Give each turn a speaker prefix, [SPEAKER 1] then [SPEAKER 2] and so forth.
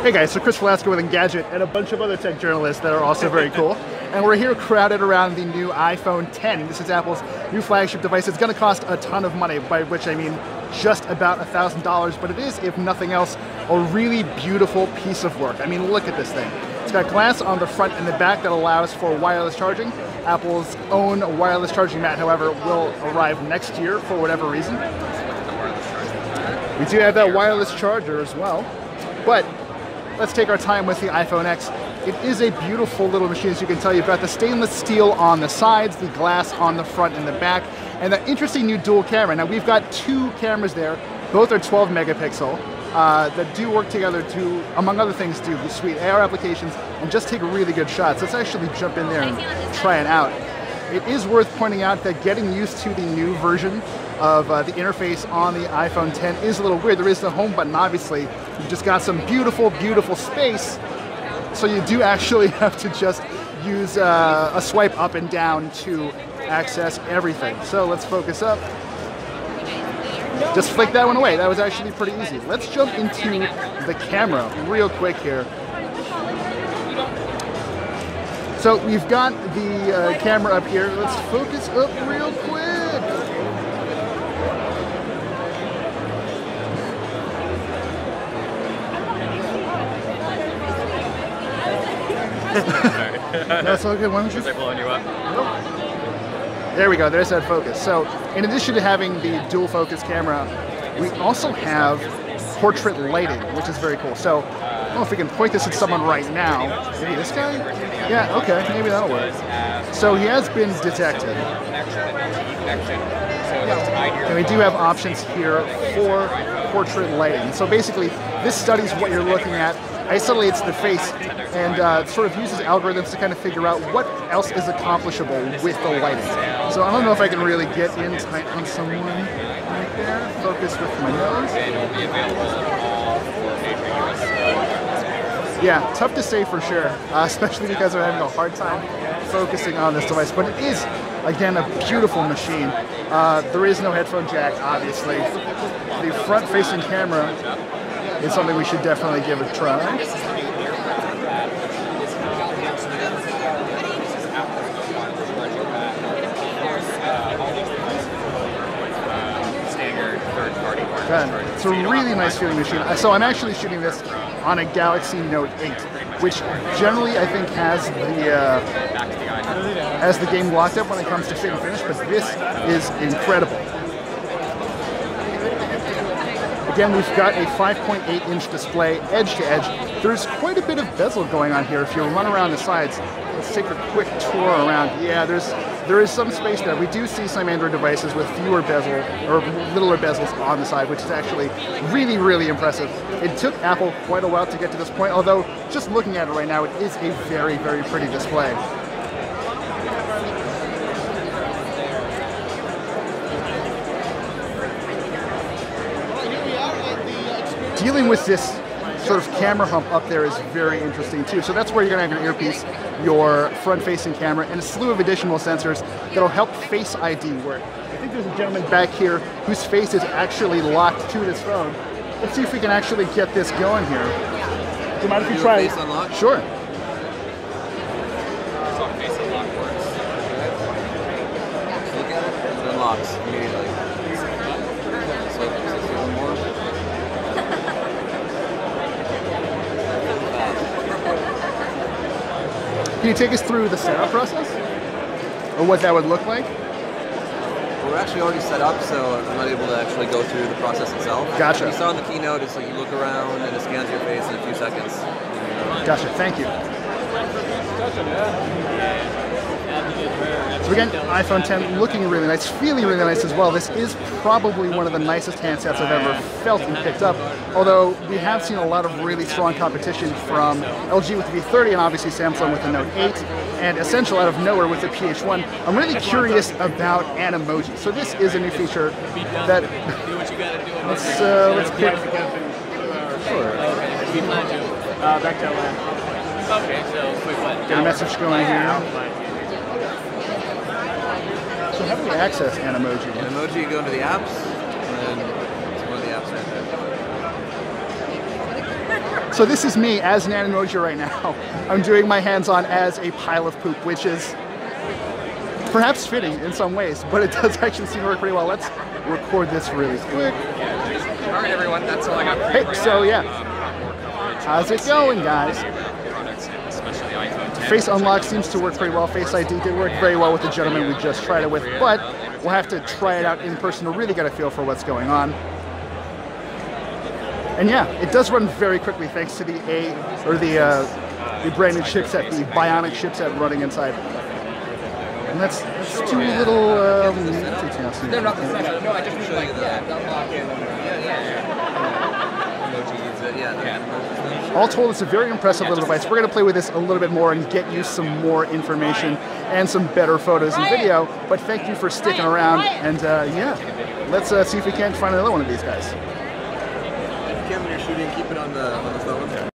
[SPEAKER 1] Hey guys, so Chris Velasco with Engadget and a bunch of other tech journalists that are also very cool. And we're here crowded around the new iPhone 10. This is Apple's new flagship device. It's going to cost a ton of money, by which I mean just about $1,000, but it is, if nothing else, a really beautiful piece of work. I mean, look at this thing. It's got glass on the front and the back that allows for wireless charging. Apple's own wireless charging mat, however, will arrive next year for whatever reason. We do have that wireless charger as well, but let's take our time with the iPhone X. It is a beautiful little machine, as you can tell. You've got the stainless steel on the sides, the glass on the front and the back, and that interesting new dual camera. Now we've got two cameras there. Both are 12 megapixel that do work together to, among other things, do the sweet AR applications and just take really good shots. Let's actually jump in there and try it out. It is worth pointing out that getting used to the new version of the interface on the iPhone 10 is a little weird. There is the home button, obviously. You've just got some beautiful, beautiful space. So you do actually have to just use a swipe up and down to access everything. So let's focus up. Just flick that one away. That was actually pretty easy. Let's jump into the camera real quick here. So we've got the camera up here. Let's focus up real quick. That's all good. Why don't you? Was I blowing you up? Nope. There we go. There's that focus. So, in addition to having the dual focus camera, we also have portrait lighting, which is very cool. So, I don't know if we can point this at someone right now. Maybe this guy? Yeah. Okay. Maybe that'll work. So he has been detected. And we do have options here for portrait lighting. So basically, this studies what you're looking at, isolates the face, and sort of uses algorithms to kind of figure out what else is accomplishable with the lighting. So I don't know if I can really get in tight on someone right there. Focus with my nose. Yeah, tough to say for sure, especially because I'm having a hard time focusing on this device. But it is, again, a beautiful machine. There is no headphone jack, obviously. The front-facing camera is something we should definitely give a try. It's a really nice feeling machine. So I'm actually shooting this on a Galaxy Note 8, which generally I think has the game locked up when it comes to fit and finish, but this is incredible. Again, we've got a 5.8-inch display, edge to edge. There's quite a bit of bezel going on here. If you run around the sides, let's take a quick tour around. Yeah, there is some space there. We do see some Android devices with fewer bezel, or littler bezels on the side, which is actually really, really impressive. It took Apple quite a while to get to this point, although just looking at it right now, it is a very, very pretty display. Dealing with this sort of camera hump up there is very interesting too. So that's where you're going to have your earpiece, your front-facing camera, and a slew of additional sensors that'll help Face ID work. I think there's a gentleman back here whose face is actually locked to this phone. Let's see if we can actually get this going here. Do you mind if you try it? Face unlock? Sure.
[SPEAKER 2] That's how face unlock works. Look at it. It unlocks immediately.
[SPEAKER 1] Can you take us through the setup process? Or what that would look like?
[SPEAKER 2] We're actually already set up, so I'm not able to actually go through the process itself.
[SPEAKER 1] Gotcha.
[SPEAKER 2] You saw in the keynote, it's like you look around and it scans your face in a few seconds.
[SPEAKER 1] Gotcha, thank you. So again, iPhone 10 looking really nice, feeling really nice as well. This is probably one of the nicest handsets I've ever felt and picked up, although we have seen a lot of really strong competition from LG with the V30 and obviously Samsung with the Note 8, and Essential out of nowhere with the PH1. I'm really curious about Animoji. So this is a new feature that, let's pick. Sure.
[SPEAKER 3] Back to LA. Okay, so quick one.
[SPEAKER 1] Get a message going here. So how do we access Animoji?
[SPEAKER 2] Animoji, you go into the apps, and then it's one of the apps right there.
[SPEAKER 1] So this is me as an emoji right now. I'm doing my hands-on as a pile of poop, which is perhaps fitting in some ways, but it does actually seem to work pretty well. Let's record this really quick.
[SPEAKER 4] All right, everyone, that's all I got for you.
[SPEAKER 1] Hey, so yeah, how's it going, guys?
[SPEAKER 4] Especially iPhone 10.
[SPEAKER 1] Face unlock seems to work pretty well. Face ID did work very well with the gentleman we just tried it with, but we'll have to try it out in person to really get a feel for what's going on. And yeah, it does run very quickly thanks to the brand new chipset, the Bionic chipset running inside. And let's do a little multitasking.
[SPEAKER 4] They're not the same. No, I just mean like unlock it.
[SPEAKER 1] All told, it's a very impressive little device. We're going to play with this a little bit more and get you some more information and some better photos and video. But thank you for sticking around. And yeah, let's see if we can't find another one of these guys.
[SPEAKER 2] When you're shooting, keep it on the phone.